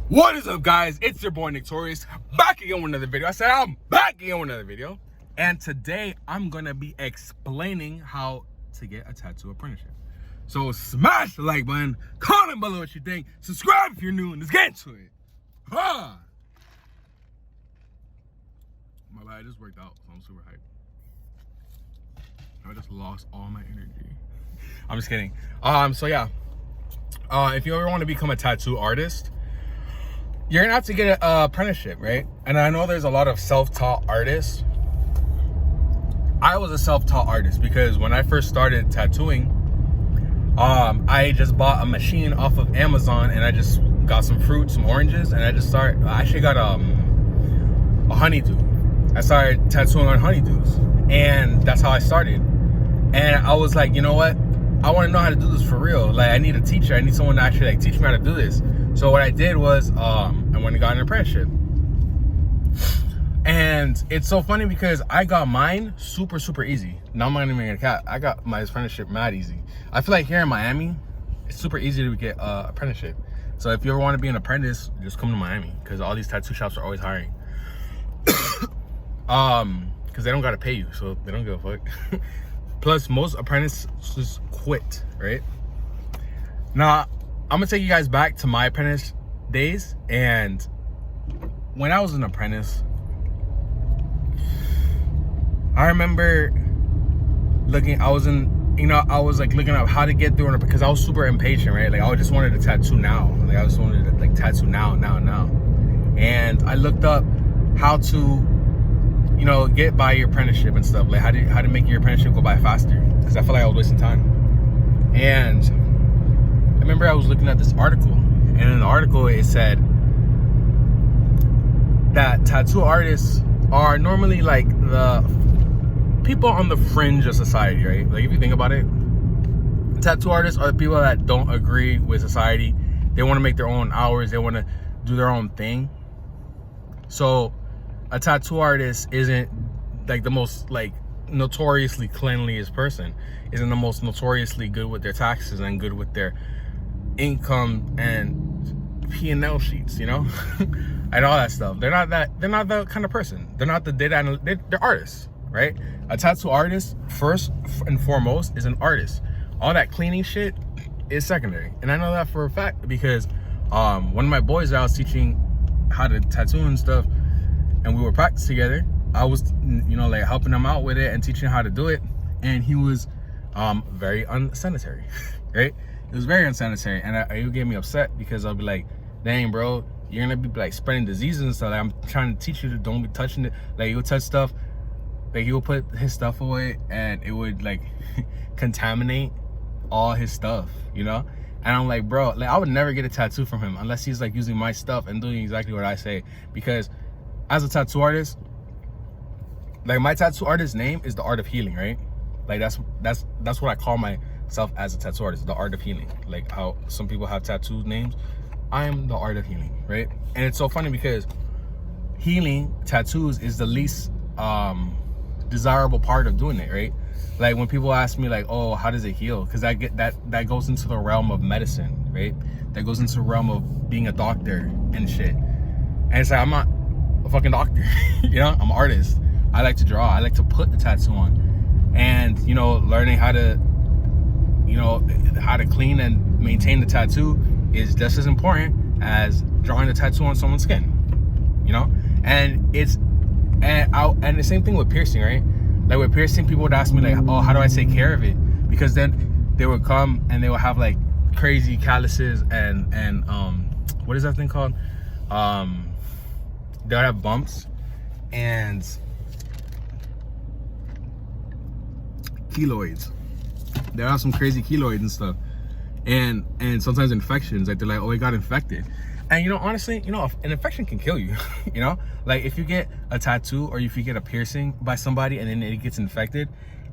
What is up, guys? It's your boy Nick Torius, back again with another video. I said I'm back again with another video. And today I'm gonna be explaining how to get a tattoo apprenticeship. So smash the like button, comment below what you think, subscribe if you're new, and let's get into it. My bad, I just worked out, so I'm super hyped. I just lost all my energy. I'm just kidding. So yeah, if you ever want to become a tattoo artist, you're gonna have to get an apprenticeship, right? And I know there's a lot of self-taught artists. I was a self-taught artist because when I first started tattooing, I just bought a machine off of Amazon and I just got some fruit, some oranges, and I actually got a honeydew. I started tattooing on honeydews, and that's how I started. And I was like, you know what? I want to know how to do this for real. Like, I need a teacher. I need someone to actually like teach me how to do this. So what I did was, I went and got an apprenticeship. And it's so funny because I got mine super easy. Now I'm not even gonna cap. I got my apprenticeship mad easy. I feel like here in Miami, it's super easy to get an apprenticeship. So if you ever want to be an apprentice, just come to Miami because all these tattoo shops are always hiring. Because they don't gotta pay you, so they don't give a fuck. Plus, most apprentices quit, right? Now, I'm gonna take you guys back to my apprentice days, and when I was an apprentice, I remember I was like looking up how to get through it because I was super impatient, right? Like I just wanted to tattoo now. Like I just wanted to like tattoo now. And I looked up how to, get by your apprenticeship and stuff. Like how to make your apprenticeship go by faster. Because I felt like I was wasting time. And I remember I was looking at this article, and in the article it said that tattoo artists are normally like the people on the fringe of society, right? Like if you think about it, tattoo artists are the people that don't agree with society. They want to make their own hours. They want to do their own thing. So a tattoo artist isn't like the most like notoriously cleanliest person, isn't the most notoriously good with their taxes and good with their income and P&L sheets, and all that stuff. They're not that kind of person. They're not the data analyst. They're artists, right? A tattoo artist, first and foremost, is an artist. All that cleaning shit is secondary. And I know that for a fact because one of my boys that I was teaching how to tattoo and stuff, and we were practicing together, I was, like helping him out with it and teaching him how to do it. And he was very unsanitary, right? It was very unsanitary. And it would get me upset because I'll be like, dang, bro, you're gonna be like spreading diseases and stuff. Like, I'm trying to teach you to don't be touching it. Like he would touch stuff, like he would put his stuff away and it would like contaminate all his stuff, And I'm like, bro, like I would never get a tattoo from him unless he's like using my stuff and doing exactly what I say. Because as a tattoo artist, like my tattoo artist name is the Art of Healing, right? Like that's what I call myself as a tattoo artist, the Art of Healing. Like how some people have tattoo names, I am the Art of Healing, right? And it's so funny because healing tattoos is the least desirable part of doing it, right? Like when people ask me like, oh, how does it heal? Because I get that goes into the realm of medicine, right? That goes into the realm of being a doctor and shit. And it's like, I'm not a fucking doctor, I'm an artist. I like to draw. I like to put the tattoo on. And, learning how to, how to clean and maintain the tattoo is just as important as drawing a tattoo on someone's skin, And and the same thing with piercing, right? Like with piercing, people would ask me like, oh, how do I take care of it? Because then they would come and they would have like crazy calluses and what is that thing called? They would have bumps and keloids. They have some crazy keloids and stuff, and sometimes infections. Like they're like, oh, it got infected. And honestly, an infection can kill you. Like if you get a tattoo or if you get a piercing by somebody and then it gets infected,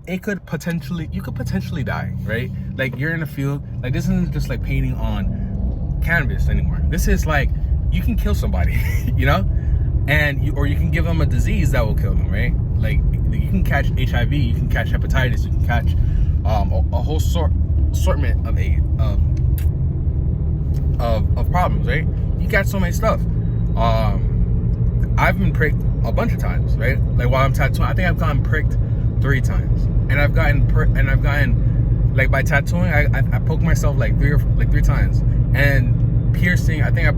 you could potentially die, right? Like you're in a field. Like this isn't just like painting on canvas anymore. This is like you can kill somebody, and you can give them a disease that will kill them, right? Like you can catch HIV, you can catch hepatitis, you can catch a whole assortment of problems, right? you got so many stuff. I've been pricked a bunch of times, right? Like while I'm tattooing, I think I've gotten pricked 3 times, and I've gotten like by tattooing, I poked myself like 3 times, and piercing, I think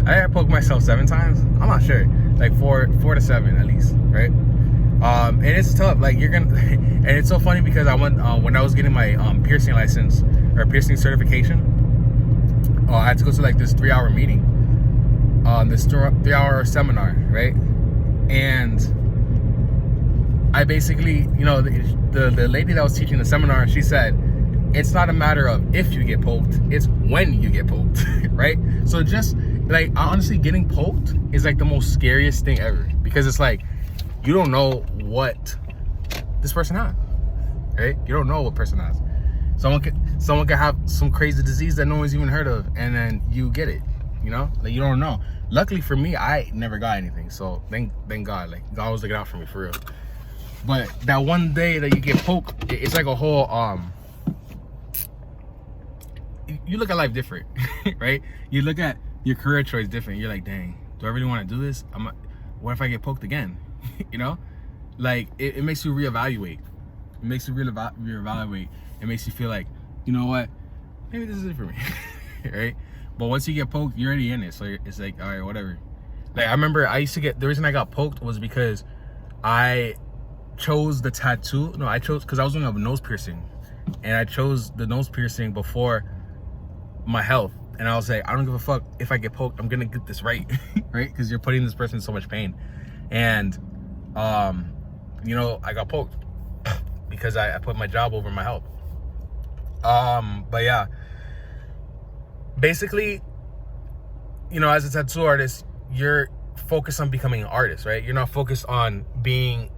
I poked myself 7 times. I'm not sure, like 4 to 7 at least, right? And it's tough. Like you're gonna, and it's so funny because I went when I was getting my piercing license or piercing certification. I had to go to like this 3-hour meeting, this 3-hour seminar, right? And I basically, you know, the lady that was teaching the seminar, she said, it's not a matter of if you get poked, it's when you get poked, right? So just like, honestly, getting poked is like the most scariest thing ever, because it's like, you don't know what this person has, right? You don't know what person has. Someone could have some crazy disease that no one's even heard of, and then you get it, you know? Like, you don't know. Luckily for me, I never got anything, so thank God. Like, God was looking out for me, for real. But that one day that you get poked, it's like a whole, you look at life different, right? You look at your career choice different. You're like, dang, do I really want to do this? What if I get poked again? You know? Like, it makes you reevaluate. It makes you reevaluate. It makes you feel like, you know what? Maybe this is it for me, right? But once you get poked, you're already in it. So it's like, all right, whatever. Like, I remember I used to get, the reason I got poked was because I chose the tattoo. No, I chose, because I was doing a nose piercing. And I chose the nose piercing before my health. And I was like, I don't give a fuck if I get poked. I'm going to get this right, right? Because you're putting this person in so much pain. And, you know, I got poked because I put my job over my health. But yeah, basically, you know, as a tattoo artist, you're focused on becoming an artist, right? You're not focused on being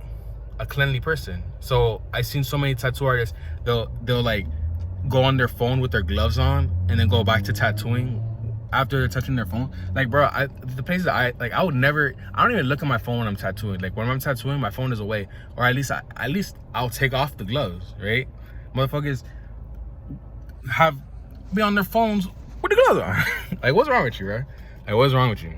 a cleanly person. So I've seen so many tattoo artists, they'll like go on their phone with their gloves on and then go back to tattooing after they're touching their phone. Like, bro, the place that I don't even look at my phone when I'm tattooing. Like, when I'm tattooing, my phone is away, or at least I'll take off the gloves, right? Motherfuckers be on their phones with the gloves on. Like, what's wrong with you, right? Like, what's wrong with you?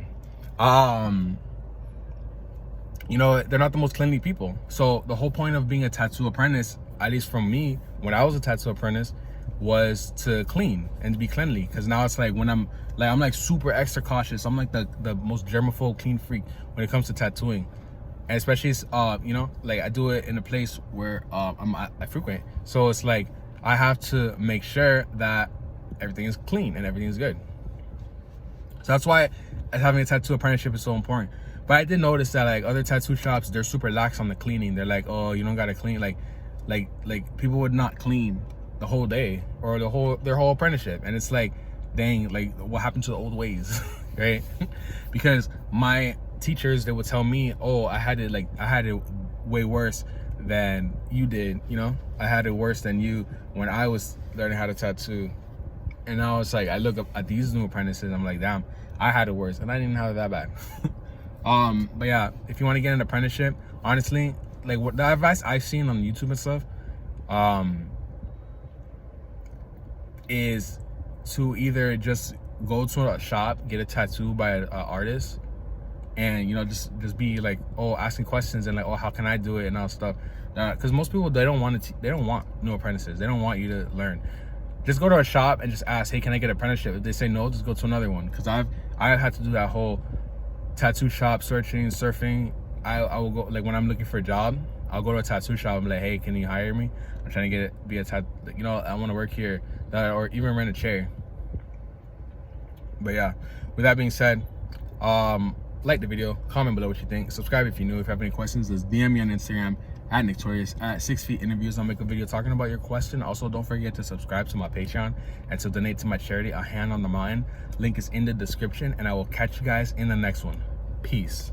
You know, they're not the most cleanly people. So the whole point of being a tattoo apprentice, at least from me, when I was a tattoo apprentice, was to clean and to be cleanly. Because now it's like, when I'm like super extra cautious. I'm like the most germaphobe clean freak when it comes to tattooing. And especially, you know, like I do it in a place where I frequent. So it's like, I have to make sure that everything is clean and everything is good. So that's why having a tattoo apprenticeship is so important. But I did notice that like other tattoo shops, they're super lax on the cleaning. They're like, oh, you don't gotta clean. Like people would not clean the whole day or their whole apprenticeship. And it's like, dang, like what happened to the old ways, right? Because my teachers, they would tell me, oh, I had it way worse than you did, you know? I had it worse than you when I was learning how to tattoo. And now it's like, I look up at these new apprentices, I'm like, damn, I had it worse and I didn't have it that bad. But yeah, if you want to get an apprenticeship, honestly, like what the advice I've seen on YouTube and stuff, is to either just go to a shop, get a tattoo by an artist, and, you know, just be like, oh, asking questions and like, oh, how can I do it and all stuff. Because most people, they don't want new apprentices. They don't want you to learn. Just go to a shop and just ask, hey, can I get an apprenticeship? If they say no, just go to another one. Because I've had to do that whole tattoo shop searching, surfing. I will go, like when I'm looking for a job, I'll go to a tattoo shop and be like, hey, can you hire me? I'm trying to be a tattoo, you know, I want to work here, or even rent a chair. But yeah, with that being said, like the video, comment below what you think, subscribe if you're new. If you have any questions, just DM me on Instagram at Torius at 6 Feet Interviews. I'll make a video talking about your question. Also, don't forget to subscribe to my Patreon and to donate to my charity, A Hand on the Mind. Link is in the description, and I will catch you guys in the next one. Peace.